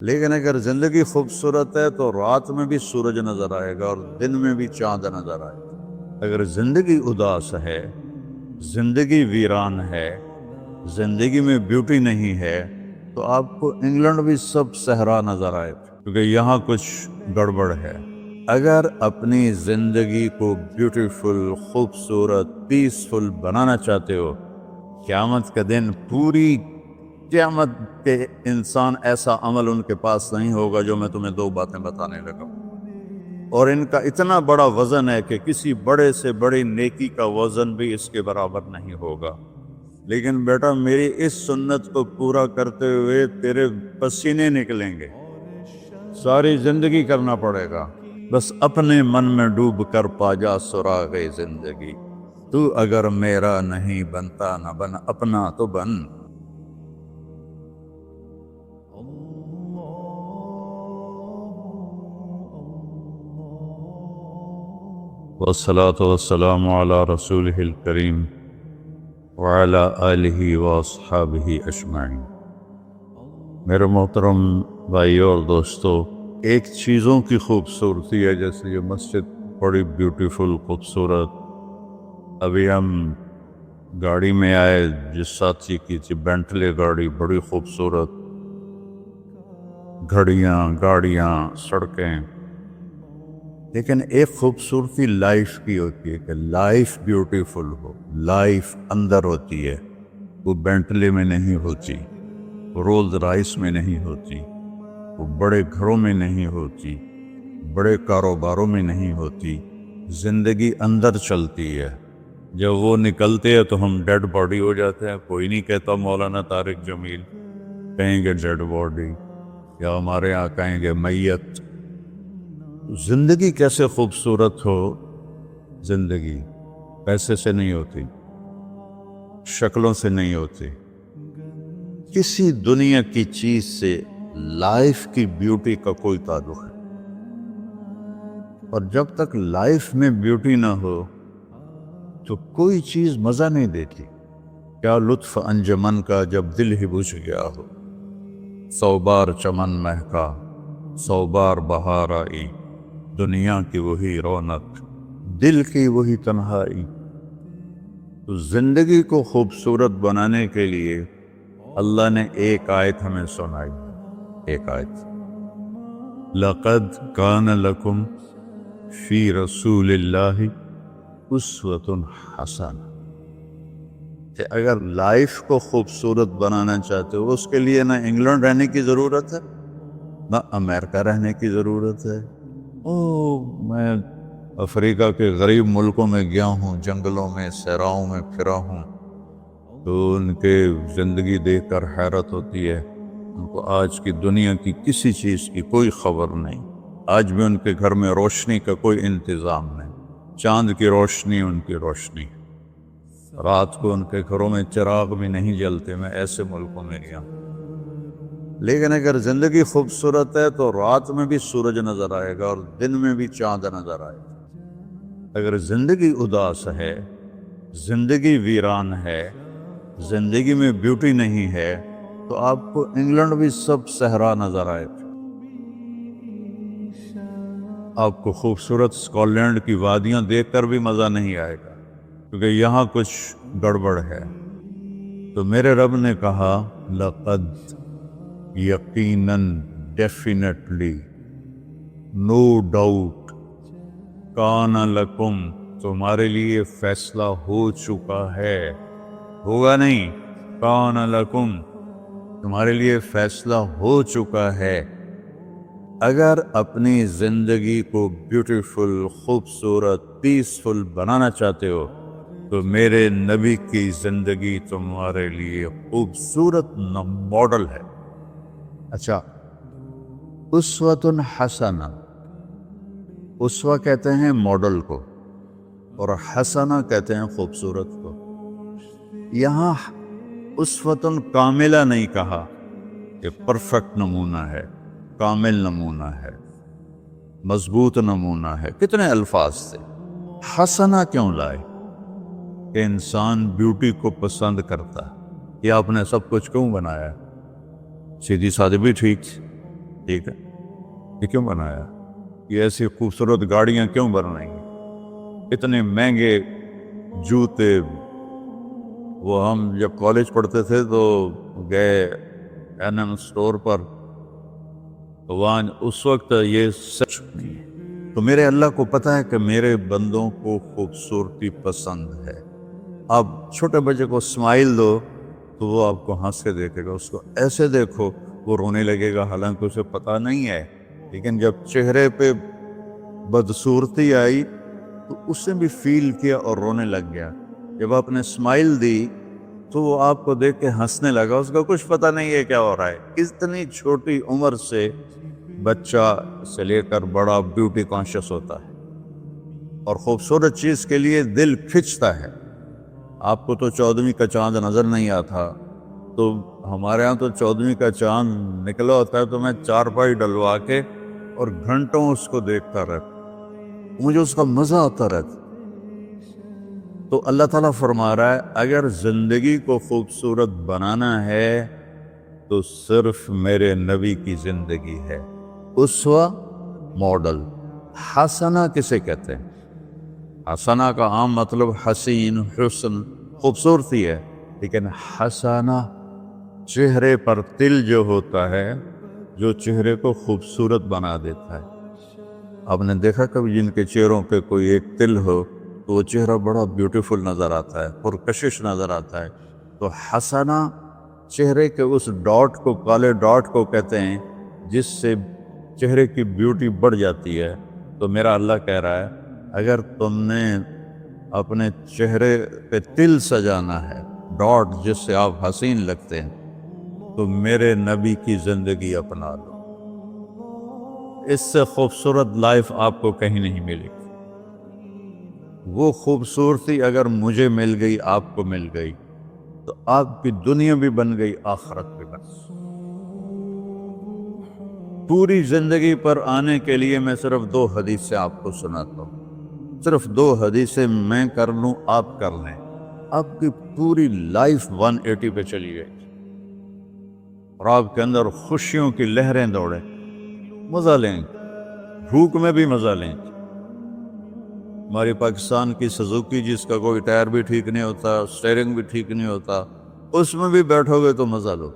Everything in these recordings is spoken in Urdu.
لیکن اگر زندگی خوبصورت ہے تو رات میں بھی سورج نظر آئے گا اور دن میں بھی چاند نظر آئے گا۔ اگر زندگی اداس ہے، زندگی ویران ہے، زندگی میں بیوٹی نہیں ہے، تو آپ کو انگلینڈ بھی سب صحرا نظر آئے گا، کیونکہ یہاں کچھ گڑبڑ ہے۔ اگر اپنی زندگی کو بیوٹیفل، خوبصورت، پیسفل بنانا چاہتے ہو، قیامت کا دن پوری قیامت کے انسان ایسا عمل ان کے پاس نہیں ہوگا جو میں تمہیں دو باتیں بتانے لگا ہوں، اور ان کا اتنا بڑا وزن ہے کہ کسی بڑے سے بڑی نیکی کا وزن بھی اس کے برابر نہیں ہوگا۔ لیکن بیٹا میری اس سنت کو پورا کرتے ہوئے تیرے پسینے نکلیں گے، ساری زندگی کرنا پڑے گا۔ بس اپنے من میں ڈوب کر پا جا سراغ زندگی، تو اگر میرا نہیں بنتا نہ بن اپنا تو بن۔ والصلاة والسلام على رسوله الكريم وعلى آلہ واصحابہ اجمعین۔ میرے محترم بھائیو اور دوستو، ایک چیزوں کی خوبصورتی ہے، جیسے یہ مسجد بڑی بیوٹیفل خوبصورت۔ ابھی ہم گاڑی میں آئے، جس ساتھی کی تھی بینٹلے گاڑی، بڑی خوبصورت، گھڑیاں، گاڑیاں، سڑکیں۔ لیکن ایک خوبصورتی لائف کی ہوتی ہے کہ لائف بیوٹیفل ہو، لائف اندر ہوتی ہے، وہ بینٹلے میں نہیں ہوتی، رولز رائس میں نہیں ہوتی، وہ بڑے گھروں میں نہیں ہوتی، بڑے کاروباروں میں نہیں ہوتی۔ زندگی اندر چلتی ہے۔ جب وہ نکلتے ہیں تو ہم ڈیڈ باڈی ہو جاتے ہیں۔ کوئی نہیں کہتا مولانا طارق جمیل، کہیں گے ڈیڈ باڈی، یا ہمارے یہاں کہیں گے میت۔ زندگی کیسے خوبصورت ہو؟ زندگی پیسے سے نہیں ہوتی، شکلوں سے نہیں ہوتی، کسی دنیا کی چیز سے لائف کی بیوٹی کا کوئی تعلق ہے۔ اور جب تک لائف میں بیوٹی نہ ہو تو کوئی چیز مزہ نہیں دیتی۔ کیا لطف انجمن کا جب دل ہی بجھ گیا ہو، 100 بار چمن مہکا، 100 بار بہار آئی، دنیا کی وہی رونق، دل کی وہی تنہائی۔ تو زندگی کو خوبصورت بنانے کے لیے اللہ نے ایک آیت ہمیں سنائی، ایک آیت، لَقَدْ كَانَ لَكُمْ فِي رَسُولِ اللَّهِ أُسْوَةٌ حَسَنَةٌ، کہ اگر لائف کو خوبصورت بنانا چاہتے ہو، اس کے لیے نہ انگلینڈ رہنے کی ضرورت ہے، نہ امریکہ رہنے کی ضرورت ہے۔ میں افریقہ کے غریب ملکوں میں گیا ہوں، جنگلوں میں، صحراؤں میں پھرا ہوں، تو ان کے زندگی دیکھ کر حیرت ہوتی ہے۔ ان کو آج کی دنیا کی کسی چیز کی کوئی خبر نہیں۔ آج بھی ان کے گھر میں روشنی کا کوئی انتظام نہیں، چاند کی روشنی ان کی روشنی، رات کو ان کے گھروں میں چراغ بھی نہیں جلتے۔ میں ایسے ملکوں میں گیا ہوں۔ لیکن اگر زندگی خوبصورت ہے تو رات میں بھی سورج نظر آئے گا اور دن میں بھی چاند نظر آئے گا۔ اگر زندگی اداس ہے، زندگی ویران ہے، زندگی میں بیوٹی نہیں ہے، تو آپ کو انگلینڈ بھی سب صحرا نظر آئے گا۔ آپ کو خوبصورت اسکاٹ لینڈ کی وادیاں دیکھ کر بھی مزہ نہیں آئے گا، کیونکہ یہاں کچھ گڑبڑ ہے۔ تو میرے رب نے کہا، لقد، یقیناً، ڈیفینیٹلی، نو ڈاؤٹ، کان لکم، تمہارے لیے فیصلہ ہو چکا ہے، ہوگا نہیں، کان لکم، تمہارے لیے فیصلہ ہو چکا ہے۔ اگر اپنی زندگی کو بیوٹیفل، خوبصورت، پیسفل بنانا چاہتے ہو تو میرے نبی کی زندگی تمہارے لیے خوبصورت ماڈل ہے۔ اچھا، اسوۃ حسنہ، اسوہ کہتے ہیں ماڈل کو، اور حسنہ کہتے ہیں خوبصورت کو۔ یہاں اسوۃ کاملہ نہیں کہا کہ پرفیکٹ نمونہ ہے، کامل نمونہ ہے، مضبوط نمونہ ہے، کتنے الفاظ تھے۔ حسنہ کیوں لائے؟ کہ انسان بیوٹی کو پسند کرتا ہے۔ یہ آپ نے سب کچھ کیوں بنایا؟ سیدھی سادی بھی ٹھیک تھی، ٹھیک ہے، یہ کیوں بنایا؟ یہ ایسی خوبصورت گاڑیاں کیوں بنائیں گے؟ اتنے مہنگے جوتے؟ وہ ہم جب کالج پڑھتے تھے تو گئے این اسٹور پر، وہاں اس وقت یہ سچ نہیں ہے۔ تو میرے اللہ کو پتہ ہے کہ میرے بندوں کو خوبصورتی پسند ہے۔ آپ چھوٹے بچے کو اسمائل دو تو وہ آپ کو ہنس کے دیکھے گا، اس کو ایسے دیکھو وہ رونے لگے گا، حالانکہ اسے پتہ نہیں ہے، لیکن جب چہرے پہ بدصورتی آئی تو اس نے بھی فیل کیا اور رونے لگ گیا۔ جب آپ نے اسمائل دی تو وہ آپ کو دیکھ کے ہنسنے لگا، اس کا کچھ پتہ نہیں ہے کیا ہو رہا ہے۔ اتنی چھوٹی عمر سے بچہ سے لے کر بڑا بیوٹی کانشیس ہوتا ہے اور خوبصورت چیز کے لیے دل کھنچتا ہے۔ آپ کو تو 14ویں کا چاند نظر نہیں آتا، تو ہمارے ہاں تو 14ویں کا چاند نکلا ہوتا ہے تو میں چارپائی ڈلوا کے اور گھنٹوں اس کو دیکھتا رہتا، مجھے اس کا مزہ آتا رہتا۔ تو اللہ تعالیٰ فرما رہا ہے اگر زندگی کو خوبصورت بنانا ہے تو صرف میرے نبی کی زندگی ہے۔ اسوہ، ماڈل۔ حسنہ کسے کہتے ہیں؟ حسنہ کا عام مطلب حسین، حسن، خوبصورتی ہے، لیکن حسنہ چہرے پر تل جو ہوتا ہے، جو چہرے کو خوبصورت بنا دیتا ہے۔ آپ نے دیکھا کبھی جن کے چہروں پہ کوئی ایک تل ہو تو وہ چہرہ بڑا بیوٹیفل نظر آتا ہے، پرکشش نظر آتا ہے۔ تو حسنہ چہرے کے اس ڈاٹ کو، کالے ڈاٹ کو کہتے ہیں جس سے چہرے کی بیوٹی بڑھ جاتی ہے۔ تو میرا اللہ کہہ رہا ہے اگر تم نے اپنے چہرے پہ تل سجانا ہے، ڈاٹ جس سے آپ حسین لگتے ہیں، تو میرے نبی کی زندگی اپنا لو۔ اس سے خوبصورت لائف آپ کو کہیں نہیں ملے گی۔ وہ خوبصورتی اگر مجھے مل گئی، آپ کو مل گئی، تو آپ کی دنیا بھی بن گئی، آخرت بھی بن گئی۔ پوری زندگی پر آنے کے لیے میں صرف 2 حدیثیں آپ کو سناتا ہوں، صرف 2 حدیثیں میں کر لوں، آپ کر لیں، آپ کی پوری لائف 180 پہ چلی گئی اور آپ کے اندر خوشیوں کی لہریں دوڑیں، مزہ لیں، بھوک میں بھی مزہ لیں۔ ہماری پاکستان کی سزوکی جس کا کوئی ٹائر بھی ٹھیک نہیں ہوتا، سٹیئرنگ بھی ٹھیک نہیں ہوتا، اس میں بھی بیٹھو گے تو مزہ لو۔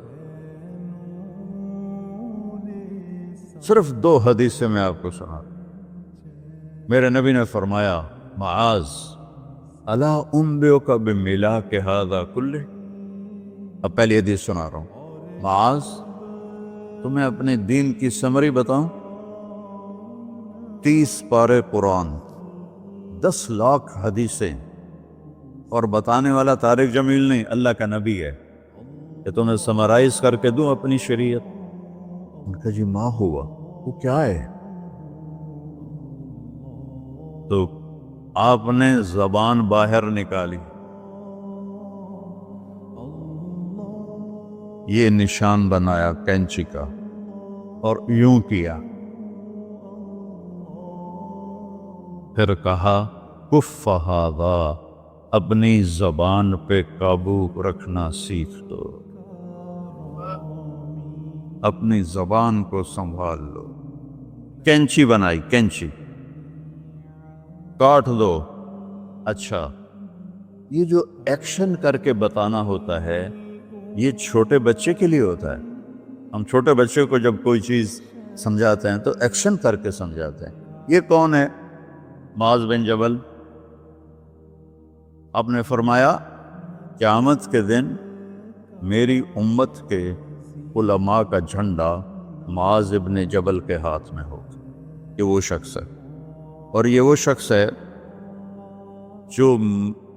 صرف 2 حدیثیں میں آپ کو سنا دوں۔ میرے نبی نے فرمایا معاذ الا انبئک بملاک ھذا کلہ۔ اب پہلی حدیث سنا رہا ہوں۔ معاذ تمہیں اپنے دین کی سمری بتاؤں؟ 30 پارے قرآن، 10 لاکھ حدیثیں، اور بتانے والا طارق جمیل نہیں، اللہ کا نبی ہے، کہ تمہیں سمرائز کر کے دوں اپنی شریعت۔ ان کا جی ما ہوا، وہ کیا ہے؟ تو آپ نے زبان باہر نکالی، یہ نشان بنایا کینچی کا اور یوں کیا، پھر کہا کف ھذا، اپنی زبان پہ قابو رکھنا سیکھ دو، اپنی زبان کو سنبھال لو۔ کینچی بنائی، کینچی، کاٹ دو۔ اچھا، یہ جو ایکشن کر کے بتانا ہوتا ہے یہ چھوٹے بچے کے لیے ہوتا ہے۔ ہم چھوٹے بچے کو جب کوئی چیز سمجھاتے ہیں تو ایکشن کر کے سمجھاتے ہیں۔ یہ کون ہے؟ معاذ بن جبل۔ آپ نے فرمایا قیامت کے دن میری امت کے علماء کا جھنڈا معاذ بن جبل کے ہاتھ میں ہوگا۔ یہ وہ شخص ہے، اور یہ وہ شخص ہے جو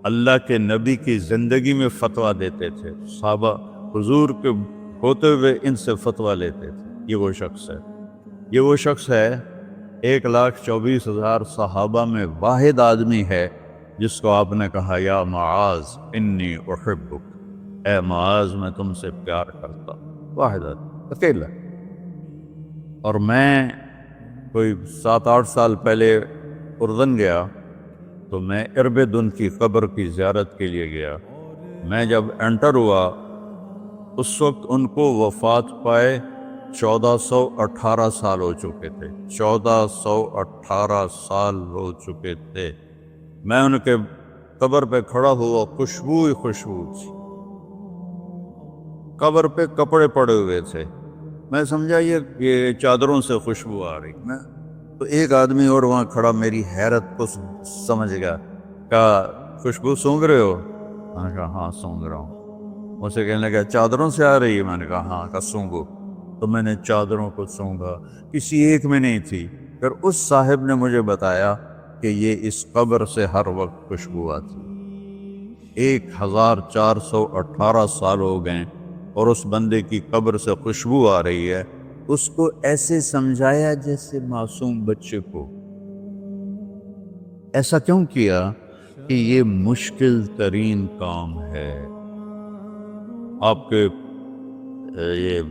اللہ کے نبی کی زندگی میں فتویٰ دیتے تھے، صحابہ حضور کے ہوتے ہوئے ان سے فتویٰ لیتے تھے۔ یہ وہ شخص ہے، یہ وہ شخص ہے 1,24,000 صحابہ میں واحد آدمی ہے جس کو آپ نے کہا یا معاذ انی احبک، اے معاذ میں تم سے پیار کرتا ہوں۔ واحد آدمی، اکیلا۔ اور میں کوئی 7-8 سال پہلے اردن گیا تو میں اربدن کی قبر کی زیارت کے لیے گیا۔ میں جب انٹر ہوا اس وقت ان کو وفات پائے 1418 سال ہو چکے تھے، 1418 سال ہو چکے تھے۔ میں ان کے قبر پہ کھڑا ہوا، خوشبو ہی خوشبو تھی، قبر پہ کپڑے پڑے ہوئے تھے، میں سمجھا یہ چادروں سے خوشبو آ رہی۔ میں تو ایک آدمی اور وہاں کھڑا میری حیرت کو سمجھ گیا، کہا خوشبو سونگ رہے ہو؟ میں نے کہا ہاں سونگ رہا ہوں۔ اسے کہنے لگا چادروں سے آ رہی ہے؟ میں نے کہا ہاں۔ کہا سونگو۔ تو میں نے چادروں کو سونگا، کسی ایک میں نہیں تھی۔ پھر اس صاحب نے مجھے بتایا کہ یہ اس قبر سے ہر وقت خوشبو آتی، 1418 سال ہو گئے اور اس بندے کی قبر سے خوشبو آ رہی ہے۔ اس کو ایسے سمجھایا جیسے معصوم بچے کو۔ ایسا کیوں کیا؟ کہ یہ مشکل ترین کام ہے۔ آپ کے یہ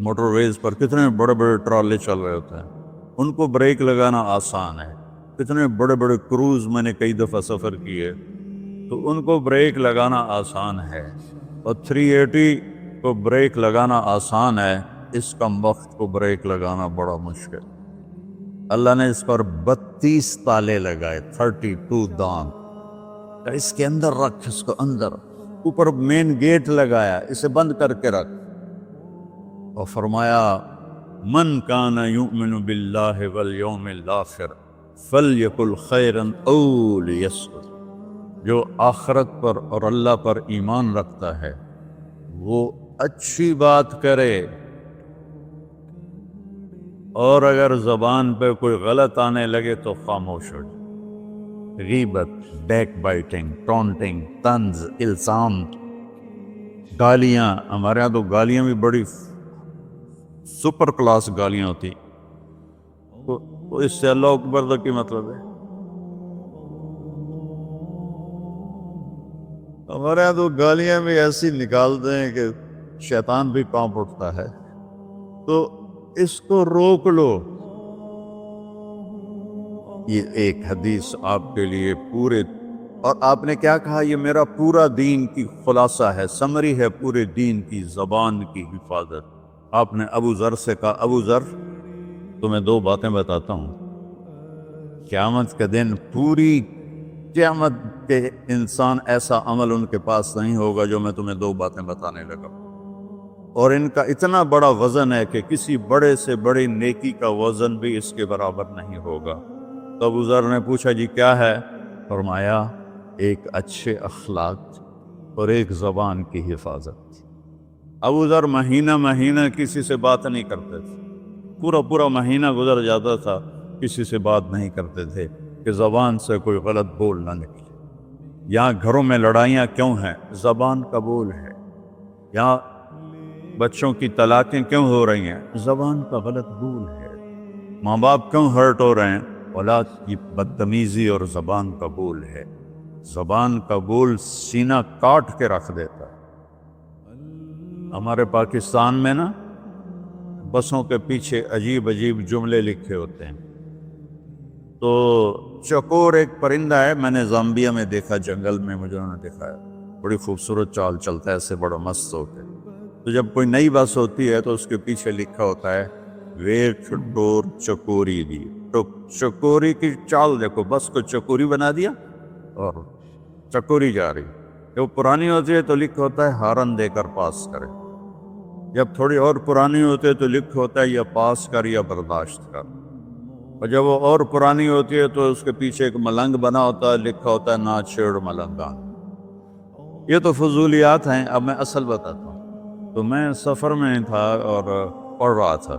موٹر ویز پر کتنے بڑے بڑے ٹرالے چل رہے ہوتے ہیں، ان کو بریک لگانا آسان ہے۔ کتنے بڑے بڑے کروز میں نے کئی دفعہ سفر کیے، تو ان کو بریک لگانا آسان ہے، اور 380 کو بریک لگانا آسان ہے، اس کم وقت کو بریک لگانا بڑا مشکل۔ اللہ نے اس پر 32 تالے لگائے، 32 دان، اس کے اندر رکھ، اس کو اندر، اوپر مین گیٹ لگایا، اسے بند کر کے رکھ، اور فرمایا من کان یؤمن باللہ والیوم الآخر فلیقل خیرا او لیصمت، جو آخرت پر اور اللہ پر ایمان رکھتا ہے وہ اچھی بات کرے، اور اگر زبان پہ کوئی غلط آنے لگے تو خاموش ہو جائے۔ غیبت، بیک بائٹنگ، ٹونٹنگ، طنز، الزام، گالیاں، ہمارے ہاں تو گالیاں بھی بڑی سپر کلاس گالیاں ہوتی، تو اس سے اللہ اکبر تک کی مطلب ہے۔ ہمارے یہاں تو گالیاں بھی ایسی نکالتے ہیں کہ شیطان بھی کانپ اٹھتا ہے، تو اس کو روک لو۔ یہ ایک حدیث آپ کے لیے پورے، اور آپ نے کیا کہا؟ یہ میرا پورا دین کی خلاصہ ہے، سمری ہے پورے دین کی، زبان کی حفاظت۔ آپ نے ابو ذر سے کہا ابو ذر تمہیں 2 باتیں بتاتا ہوں، قیامت کے دن پوری قیامت کے انسان ایسا عمل ان کے پاس نہیں ہوگا جو میں تمہیں 2 باتیں بتانے لگا، اور ان کا اتنا بڑا وزن ہے کہ کسی بڑے سے بڑی نیکی کا وزن بھی اس کے برابر نہیں ہوگا۔ تو ابو ذر نے پوچھا جی کیا ہے؟ فرمایا ایک اچھے اخلاق اور ایک زبان کی حفاظت۔ ابو ذر مہینہ مہینہ کسی سے بات نہیں کرتے تھے، پورا مہینہ گزر جاتا تھا کسی سے بات نہیں کرتے تھے کہ زبان سے کوئی غلط بول نہ نکلے۔ یہاں گھروں میں لڑائیاں کیوں ہیں؟ زبان کا بول ہے۔ یہاں بچوں کی طلاقیں کیوں ہو رہی ہیں؟ زبان کا غلط بول ہے۔ ماں باپ کیوں ہرٹ ہو رہے ہیں؟ اولاد کی بدتمیزی اور زبان کا بول ہے۔ زبان کا بول سینہ کاٹ کے رکھ دیتا ہے۔ ہمارے پاکستان میں نا بسوں کے پیچھے عجیب جملے لکھے ہوتے ہیں۔ تو چکور ایک پرندہ ہے، میں نے زامبیا میں دیکھا، جنگل میں مجھے انہوں نے دکھایا، بڑی خوبصورت چال چلتا ہے ایسے، بڑا مست ہوتا ہے۔ تو جب کوئی نئی بس ہوتی ہے تو اس کے پیچھے لکھا ہوتا ہے ویٹ ڈور چکوری دی، تو چکوری کی چال دیکھو، بس کو چکوری بنا دیا اور چکوری جا رہی۔ جب پرانی ہوتی ہے تو لکھا ہوتا ہے ہارن دے کر پاس کرے، جب تھوڑی اور پرانی ہوتی ہے تو لکھا ہوتا ہے یا پاس کر یا برداشت کر، اور جب وہ اور پرانی ہوتی ہے تو اس کے پیچھے ایک ملنگ بنا ہوتا ہے، لکھا ہوتا ہے نہ چھیڑ ملنگان۔ یہ تو فضولیات ہیں، اب میں اصل بتاتا ہوں۔ تو میں سفر میں تھا اور پڑھ رہا تھا،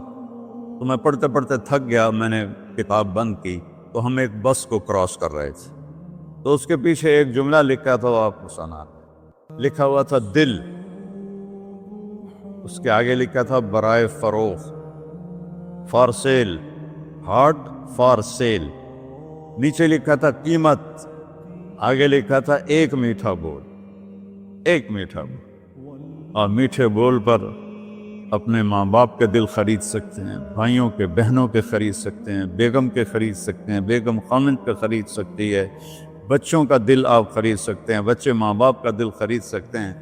تو میں پڑھتے پڑھتے تھک گیا، میں نے کتاب بند کی، تو ہم ایک بس کو کراس کر رہے تھے، تو اس کے پیچھے ایک جملہ لکھا تھا، وہ آپ کو سنا، لکھا ہوا تھا دل، اس کے آگے لکھا تھا برائے فروخت، for sale, heart for sale, نیچے لکھا تھا قیمت، آگے لکھا تھا ایک میٹھا بول، ایک میٹھا بول۔ اور میٹھے بول پر اپنے ماں باپ کے دل خرید سکتے ہیں، بھائیوں کے، بہنوں کے خرید سکتے ہیں، بیگم کے خرید سکتے ہیں، بیگم خامند کا خرید سکتی ہے، بچوں کا دل آپ خرید سکتے ہیں، بچے ماں باپ کا دل خرید سکتے ہیں۔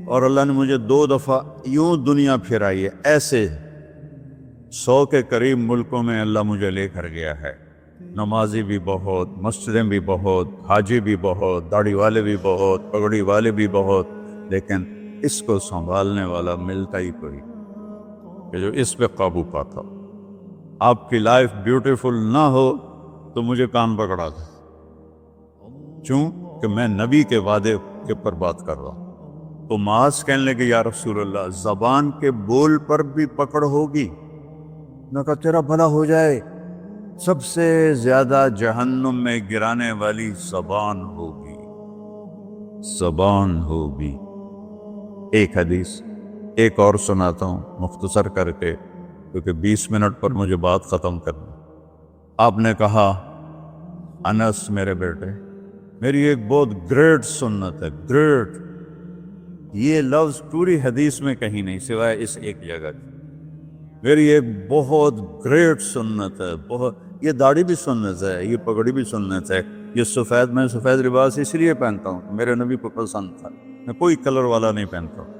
اور اللہ نے مجھے 2 دفعہ یوں دنیا پھرائی ہے، ایسے 100 کے قریب ملکوں میں اللہ مجھے لے کر گیا ہے، نمازی بھی بہت، مسجدیں بھی بہت، حاجی بھی بہت، داڑھی والے بھی بہت، پگڑی والے بھی بہت، لیکن اس کو سنبھالنے والا ملتا ہی کوئی کہ جو اس پہ قابو پاتا ہو۔ آپ کی لائف بیوٹیفل نہ ہو تو مجھے کان پکڑا دے، کیوں کہ میں نبی کے وعدے کے پر بات کر رہا ہوں۔ تو معاذ کہنے لگے یا رسول اللہ زبان کے بول پر بھی پکڑ ہوگی؟ میں کہا تیرا بھلا ہو جائے، سب سے زیادہ جہنم میں گرانے والی زبان ہوگی، زبان ہوگی۔ ایک حدیث ایک اور سناتا ہوں مختصر کر کے، کیونکہ 20 منٹ پر مجھے بات ختم کرنی۔ آپ نے کہا انس میرے بیٹے، میری ایک بہت گریٹ سنت ہے، گریٹ، یہ لفظ پوری حدیث میں کہیں نہیں سوائے اس ایک جگہ کی، میری ایک بہت گریٹ سنت ہے، بہت، یہ داڑھی بھی سنت ہے، یہ پگڑی بھی سنت ہے، یہ سفید، میں سفید لباس اس لیے پہنتا ہوں، میرے نبی کو پسند تھا، میں کوئی کلر والا نہیں پہنتا ہوں،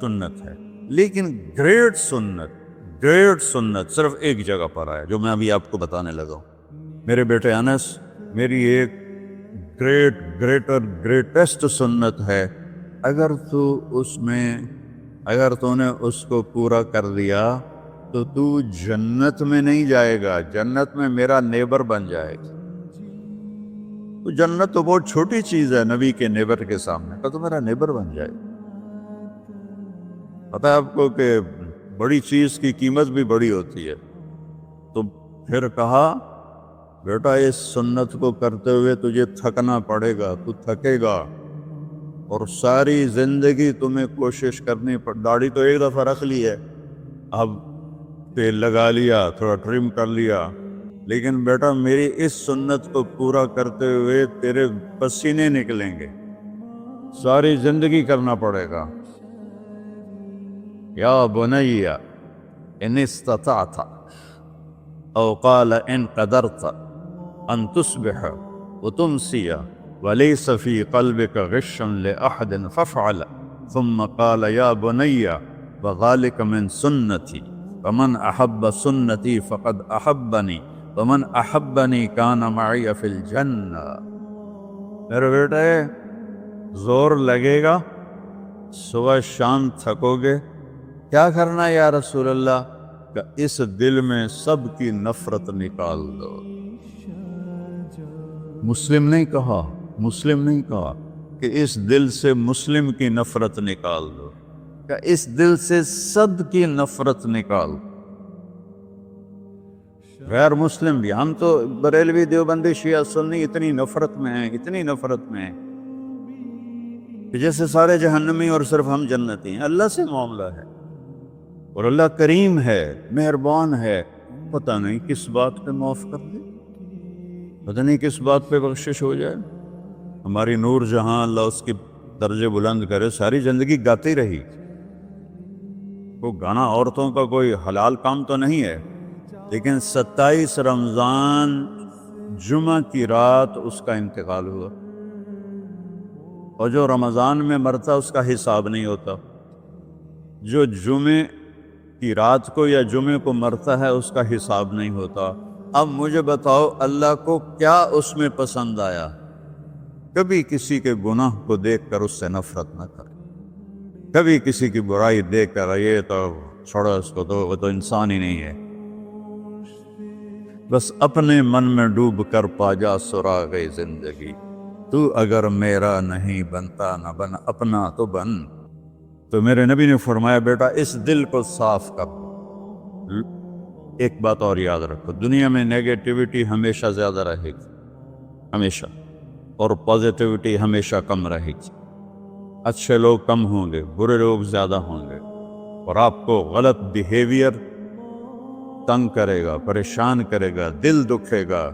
سنت ہے، لیکن گریٹ سنت صرف ایک جگہ پر آیا جو میں ابھی آپ کو بتانے لگا ہوں۔ میرے بیٹے انس، میری ایک گریٹسٹ سنت ہے، اگر تو نے اس کو پورا کر دیا تو تو جنت میں نہیں جائے گا، جنت میں میرا نیبر بن جائے گا۔ تو جنت تو بہت چھوٹی چیز ہے نبی کے نیبر کے سامنے، تو میرا نیبر بن جائے گا۔ پتہ ہے آپ کو کہ بڑی چیز کی قیمت بھی بڑی ہوتی ہے۔ تو پھر کہا بیٹا اس سنت کو کرتے ہوئے تجھے تھکنا پڑے گا، تو تھکے گا، اور ساری زندگی تمہیں کوشش کرنی داڑھی تو ایک دفعہ رکھ لی ہے، اب تیل لگا لیا، تھوڑا ٹرم کر لیا، لیکن بیٹا میری اس سنت کو پورا کرتے ہوئے تیرے پسینے نکلیں گے، ساری زندگی کرنا پڑے گا۔ یا بنی ان استطعت او قال ان قدرت ان تصبح وتمسی وليس في قلبك غش لأحد فافعل، ثم قال يا بني وذلك من سنتي فمن أحب سنتي فقد أحبني ومن أحبني كان معي في الجنة۔ میرے بیٹے زور لگے گا، صبح شام تھکو گے، کیا کرنا ہے یا رسول اللہ؟ کہ اس دل میں سب کی نفرت نکال دو۔ مسلم نہیں کہا کہ اس دل سے مسلم کی نفرت نکال دو، کہ اس دل سے سب کی نفرت نکال دو، غیر مسلم بھی۔ ہم تو بریلوی دیوبندی شیعہ سنی اتنی نفرت میں ہیں کہ جیسے سارے جہنمی اور صرف ہم جنتی ہیں۔ اللہ سے معاملہ ہے، اور اللہ کریم ہے، مہربان ہے، پتہ نہیں کس بات پہ معاف کر دے، پتہ نہیں کس بات پہ بخشش ہو جائے۔ ہماری نور جہاں، اللہ اس کی درجے بلند کرے، ساری زندگی گاتی رہی۔ وہ گانا عورتوں کا کوئی حلال کام تو نہیں ہے، لیکن 27 رمضان جمعہ کی رات اس کا انتقال ہوا، اور جو رمضان میں مرتا اس کا حساب نہیں ہوتا، جو جمعے کی رات کو یا جمعے کو مرتا ہے اس کا حساب نہیں ہوتا۔ اب مجھے بتاؤ اللہ کو کیا اس میں پسند آیا؟ کبھی کسی کے گناہ کو دیکھ کر اس سے نفرت نہ کرے، کبھی کسی کی برائی دیکھ کر یہ تو چھوڑو اس کو، تو وہ تو انسان ہی نہیں ہے۔ بس اپنے من میں ڈوب کر پا جا سراغ زندگی، تو اگر میرا نہیں بنتا نہ بن اپنا تو بن۔ تو میرے نبی نے فرمایا بیٹا اس دل کو صاف کر۔ ایک بات اور یاد رکھو، دنیا میں نیگیٹیوٹی ہمیشہ زیادہ رہے گی، ہمیشہ، اور پازیٹیوٹی ہمیشہ کم رہے گی۔ اچھے لوگ کم ہوں گے، برے لوگ زیادہ ہوں گے، اور آپ کو غلط بیہیویئر تنگ کرے گا، پریشان کرے گا، دل دکھے گا،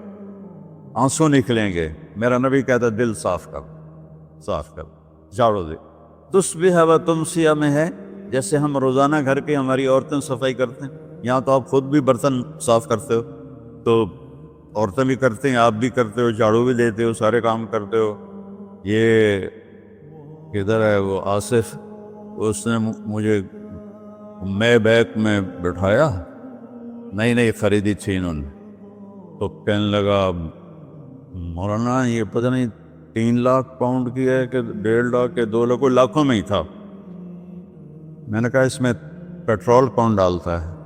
آنسو نکلیں گے۔ میرا نبی کہتا دل صاف کر، جھاڑو دے۔ تصبح و تمسیہ میں ہے، جیسے ہم روزانہ گھر کے ہماری عورتیں صفائی کرتے ہیں، یہاں تو آپ خود بھی برتن صاف کرتے ہو، تو عورتیں بھی کرتے ہیں، آپ بھی کرتے ہو، جھاڑو بھی دیتے ہو، سارے کام کرتے ہو۔ یہ کدھر ہے وہ آصف؟ اس نے مجھے میں بیک میں بٹھایا، نئی خریدی تھی انہوں نے، تو کہنے لگا مولانا یہ پتہ نہیں 3 لاکھ پاؤنڈ کی ہے کہ 1.5 لاکھ کے 2 لاکھ، کوئی لاکھوں میں ہی تھا۔ میں نے کہا اس میں پیٹرول کون ڈالتا ہے؟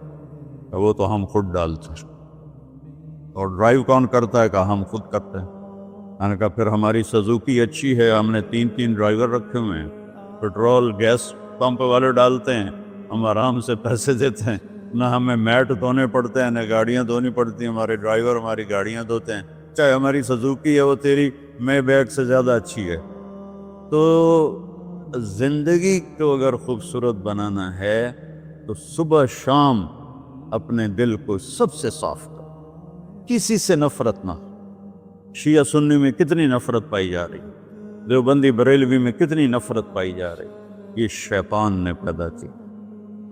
وہ تو ہم خود ڈالتے ہیں۔ اور ڈرائیو کون کرتا ہے؟ کہ ہم خود کرتے ہیں۔ میں نے کہا پھر ہماری سزوکی اچھی ہے، ہم نے 3 ڈرائیور رکھے ہوئے ہیں، پیٹرول گیس پمپ والے ڈالتے ہیں، ہم آرام سے پیسے دیتے ہیں، نہ ہمیں میٹ دھونے پڑتے ہیں، نہ گاڑیاں دھونی پڑتی ہیں، ہمارے ڈرائیور ہماری گاڑیاں دھوتے ہیں، چاہے ہماری سزوکی ہے وہ تیری میں بیگ سے زیادہ اچھی ہے۔ تو زندگی کو اگر خوبصورت بنانا ہے تو صبح شام اپنے دل کو سب سے صاف کرو، کسی سے نفرت نہ۔ شیعہ سنی میں کتنی نفرت پائی جا رہی، دیوبندی بریلوی میں کتنی نفرت پائی جا رہی، یہ شیطان نے پیدا کی۔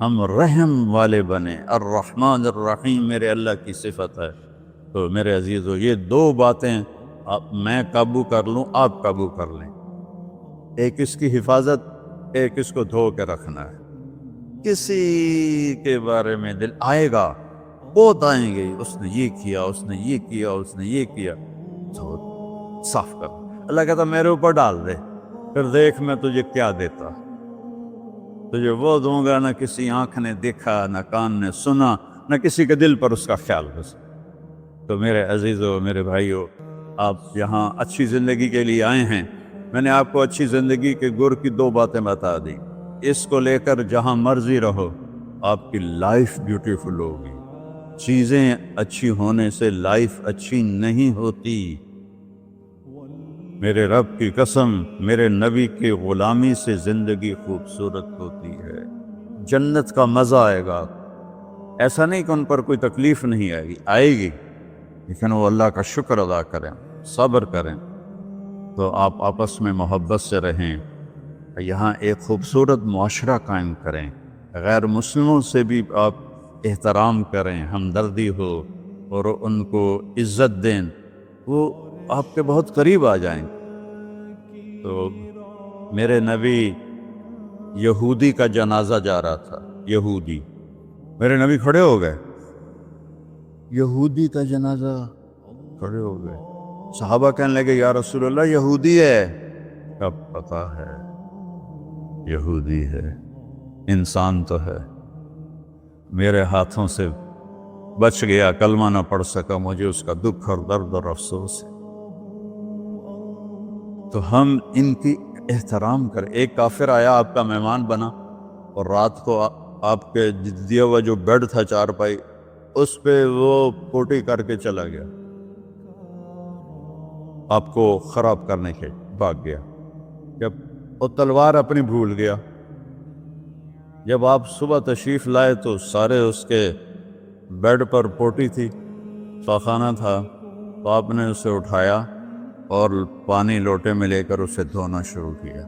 ہم رحم والے بنے، الرحمن الرحیم میرے اللہ کی صفت ہے۔ تو میرے عزیزو یہ 2 باتیں میں قابو کر لوں، آپ قابو کر لیں، ایک اس کی حفاظت، ایک اس کو دھو کے رکھنا ہے۔ کسی کے بارے میں دل آئے گا، بہت آئیں گے، اس نے یہ کیا، اس نے یہ کیا، اس نے یہ کیا، تو صاف کر۔ اللہ کہتا میرے اوپر ڈال دے، پھر دیکھ میں تجھے کیا دیتا، تجھے وہ دوں گا نہ کسی آنکھ نے دیکھا، نہ کان نے سنا، نہ کسی کے دل پر اس کا خیال بس۔ تو میرے عزیزو، میرے بھائیو، آپ یہاں اچھی زندگی کے لیے آئے ہیں۔ میں نے آپ کو اچھی زندگی کے گر کی 2 باتیں بتا دی، اس کو لے کر جہاں مرضی رہو، آپ کی لائف بیوٹیفل ہوگی۔ چیزیں اچھی ہونے سے لائف اچھی نہیں ہوتی۔ میرے رب کی قسم، میرے نبی کی غلامی سے زندگی خوبصورت ہوتی ہے، جنت کا مزہ آئے گا۔ ایسا نہیں کہ ان پر کوئی تکلیف نہیں آئے گی، آئے گی، لیکن وہ اللہ کا شکر ادا کریں، صبر کریں۔ تو آپ آپس میں محبت سے رہیں، یہاں ایک خوبصورت معاشرہ قائم کریں، غیر مسلموں سے بھی آپ احترام کریں، ہمدردی ہو اور ان کو عزت دیں، وہ آپ کے بہت قریب آ جائیں۔ تو میرے نبی یہودی کا جنازہ جا رہا تھا، یہودی، میرے نبی کھڑے ہو گئے، یہودی کا جنازہ، کھڑے ہو گئے۔ صحابہ کہنے لگے یا رسول اللہ یہودی ہے۔ کب پتا ہے یہودی ہے، انسان تو ہے، میرے ہاتھوں سے بچ گیا، کلمہ نہ پڑھ سکا، مجھے اس کا دکھ اور درد اور افسوس ہے۔ تو ہم ان کی احترام کریں۔ ایک کافر آیا، آپ کا مہمان بنا، اور رات کو آپ کے دیا ہوا جو بیڈ تھا چارپائی، اس پہ وہ پوٹی کر کے چلا گیا، آپ کو خراب کرنے کے بھاگ گیا۔ جب وہ تلوار اپنی بھول گیا، جب آپ صبح تشریف لائے تو سارے اس کے بیڈ پر پوٹی تھی، خانہ تھا، تو آپ نے اسے اٹھایا اور پانی لوٹے میں لے کر اسے دھونا شروع کیا۔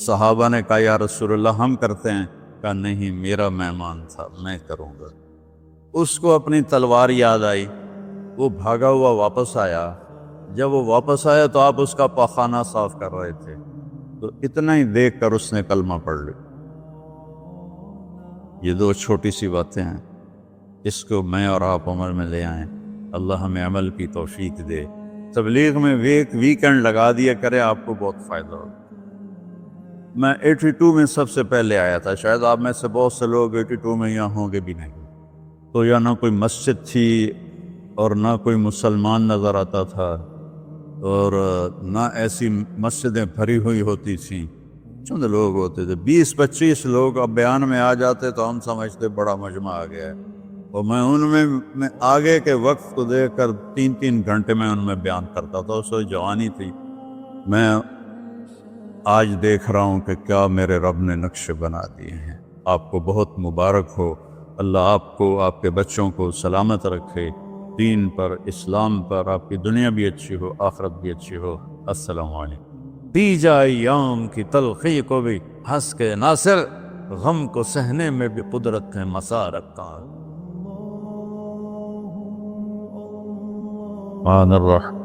صحابہ نے کہا یا رسول اللہ ہم کرتے ہیں؟ کہا نہیں، میرا مہمان تھا، میں کروں گا۔ اس کو اپنی تلوار یاد آئی، وہ بھاگا ہوا واپس آیا۔ جب وہ واپس آیا تو آپ اس کا پاخانہ صاف کر رہے تھے، تو اتنا ہی دیکھ کر اس نے کلمہ پڑھ لیا۔ یہ 2 چھوٹی سی باتیں ہیں، اس کو میں اور آپ عمل میں لے آئیں، اللہ ہمیں عمل کی توفیق دے۔ تبلیغ میں ویکنڈ لگا دیا کرے، آپ کو بہت فائدہ ہوگا۔ میں 82 میں سب سے پہلے آیا تھا، شاید آپ میں سے بہت سے لوگ 82 میں یہاں ہوں گے بھی نہیں۔ تو یا نہ کوئی مسجد تھی اور نہ کوئی مسلمان نظر آتا تھا، اور نہ ایسی مسجدیں بھری ہوئی ہوتی تھیں، چند لوگ ہوتے تھے، 20-25 لوگ۔ اب بیان میں آ جاتے تو ہم سمجھتے بڑا مجمع آ گیا ہے، اور میں ان میں آگے کے وقت کو دیکھ کر 3 گھنٹے میں ان میں بیان کرتا تھا۔ اس وقت جوانی تھی۔ میں آج دیکھ رہا ہوں کہ کیا میرے رب نے نقشے بنا دیے ہیں۔ آپ کو بہت مبارک ہو، اللہ آپ کو، آپ کے بچوں کو سلامت رکھے، دین پر، اسلام پر، آپ کی دنیا بھی اچھی ہو، آخرت بھی اچھی ہو۔ السلام علیکم۔ پی جائے ایام کی تلخی کو بھی ہنس کے ناصر، غم کو سہنے میں بھی قدرت ہے مسارت کا۔ الرحمن